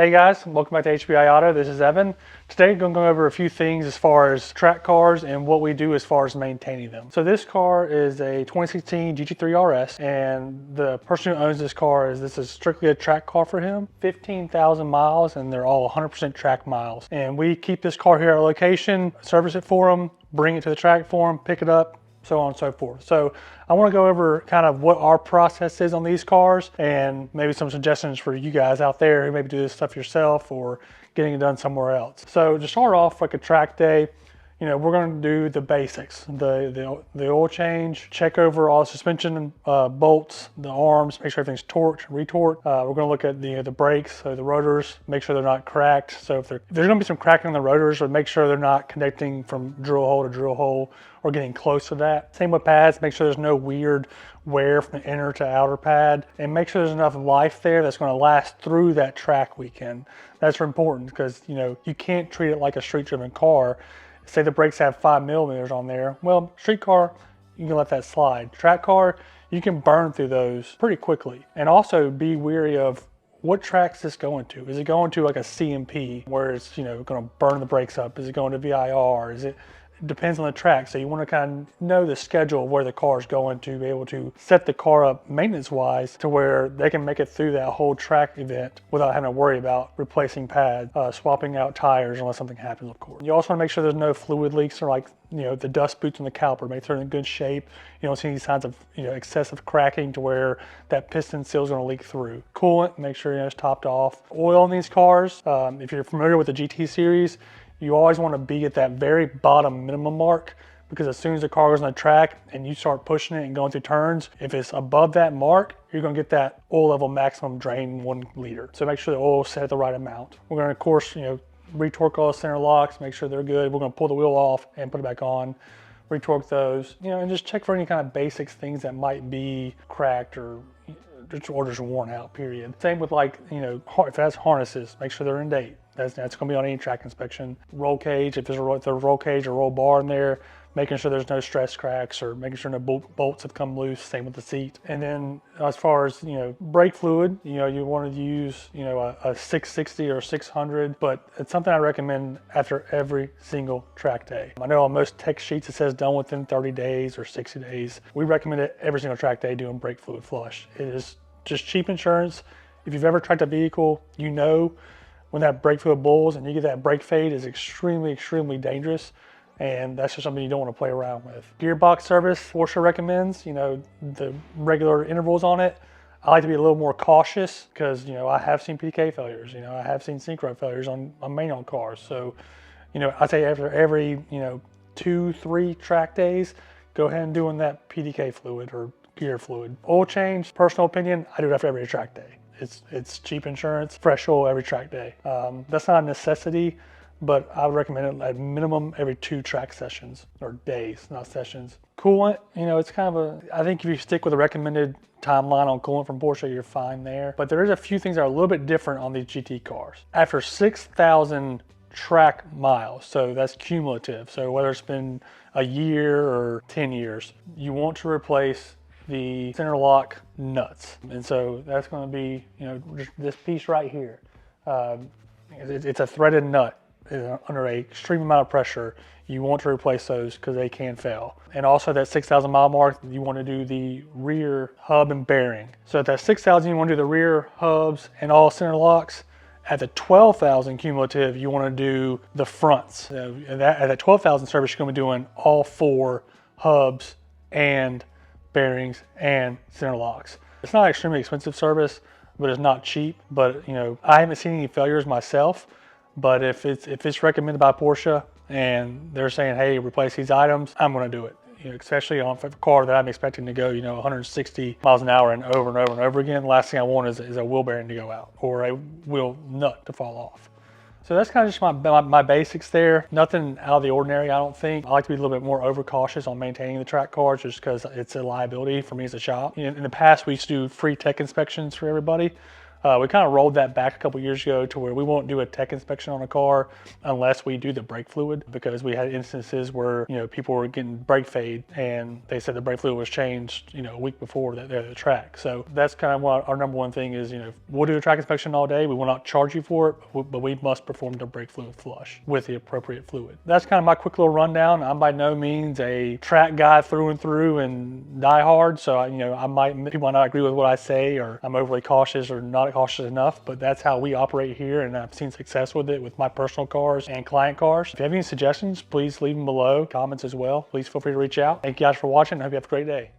Hey guys, welcome back to HBI Auto. This is Evan. Today I'm going to go over a few things as far as track cars and what we do as far as maintaining them. So this car is a 2016 GT3RS, and the person who owns this car this is strictly a track car for him. 15,000 miles, and they're all 100% track miles. And we keep this car here at our location, service it for him, bring it to the track for him, pick it up, so on and so forth. So I want to go over kind of what our process is on these cars and maybe some suggestions for you guys out there who maybe do this stuff yourself or getting it done somewhere else. So to start off, like a track day, we're going to do the basics, the oil change, check over all the suspension bolts, the arms, make sure everything's torqued, retorqued. We're going to look at the brakes, so the rotors, make sure they're not cracked. So if there's going to be some cracking on the rotors, or make sure they're not connecting from drill hole to drill hole or getting close to that. Same with pads, make sure there's no weird wear from the inner to outer pad, and make sure there's enough life there that's going to last through that track weekend. That's important because you can't treat it like a street driven car. Say the brakes have 5 millimeters on there. Well, street car, you can let that slide. Track car, you can burn through those pretty quickly. And also be wary of what track's this going to. Is it going to like a CMP where it's going to burn the brakes up? Is it going to VIR? It depends on the track. So you want to kind of know the schedule of where the car is going to be able to set the car up maintenance wise to where they can make it through that whole track event without having to worry about replacing pads, swapping out tires unless something happens, of course. You also want to make sure there's no fluid leaks or the dust boots on the caliper, make sure they're in good shape. You don't see any signs of excessive cracking to where that piston seal is going to leak through. Coolant, make sure it's topped off. Oil in these cars, if you're familiar with the GT series, you always want to be at that very bottom minimum mark, because as soon as the car goes on the track and you start pushing it and going through turns, if it's above that mark, you're going to get that oil level maximum drain 1 liter. So make sure the oil is set at the right amount. We're going to, of course, retorque all the center locks, make sure they're good. We're going to pull the wheel off and put it back on, retorque those, and just check for any kind of basics things that might be cracked or just worn out, period. Same with if it has harnesses, make sure they're in date. That's going to be on any track inspection. Roll cage, if there's a roll cage or roll bar in there, making sure there's no stress cracks or making sure no bolts have come loose. Same with the seat. And then as far as brake fluid, you want to use a 660 or 600, but it's something I recommend after every single track day. I know on most tech sheets it says done within 30 days or 60 days. We recommend it every single track day doing brake fluid flush. It is just cheap insurance. If you've ever tracked a vehicle, when that brake fluid bulls and you get that brake fade is extremely, extremely dangerous. And that's just something you don't want to play around with. Gearbox service, Porsche recommends, the regular intervals on it. I like to be a little more cautious because, I have seen PK failures, I have seen synchro failures on manual cars. So, I'd say after every, 2-3 track days, go ahead and doing that PDK fluid or gear fluid. Oil change, personal opinion, I do it after every track day. It's cheap insurance, fresh oil every track day. That's not a necessity, but I would recommend it at minimum every 2 track sessions, or days, not sessions. Coolant, it's kind of I think if you stick with a recommended timeline on coolant from Porsche, you're fine there. But there is a few things that are a little bit different on these GT cars. After 6,000 track miles, so that's cumulative, so whether it's been a year or 10 years, you want to replace the center lock nuts. And so that's going to be, just this piece right here. It's a threaded nut under a extreme amount of pressure. You want to replace those because they can fail. And also that 6,000 mile mark, you want to do the rear hub and bearing. So at that 6,000, you want to do the rear hubs and all center locks. At the 12,000 cumulative, you want to do the fronts. At that 12,000 service, you're going to be doing all 4 hubs and bearings and center locks. It's not an extremely expensive service, but it's not cheap. But I haven't seen any failures myself. But if it's recommended by Porsche and they're saying, hey, replace these items, I'm going to do it. Especially on a car that I'm expecting to go 160 miles an hour and over and over and over again. The last thing I want is a wheel bearing to go out or a wheel nut to fall off. So that's kind of just my basics there. Nothing out of the ordinary, I don't think. I like to be a little bit more overcautious on maintaining the track cars just because it's a liability for me as a shop. In the past, we used to do free tech inspections for everybody. We kind of rolled that back a couple years ago to where we won't do a tech inspection on a car unless we do the brake fluid, because we had instances where, you know, people were getting brake fade and they said the brake fluid was changed, you know, a week before that they're at the track. So that's kind of what our number one thing is. You know, we'll do a track inspection all day. We will not charge you for it, but we must perform the brake fluid flush with the appropriate fluid. That's kind of my quick little rundown. I'm by no means a track guy through and through and die hard. So, you know, people might not agree with what I say, or I'm overly cautious or not cautious enough, but that's how we operate here. And I've seen success with it with my personal cars and client cars. If you have any suggestions, please leave them below, comments as well. Please feel free to reach out. Thank you guys for watching. I hope you have a great day.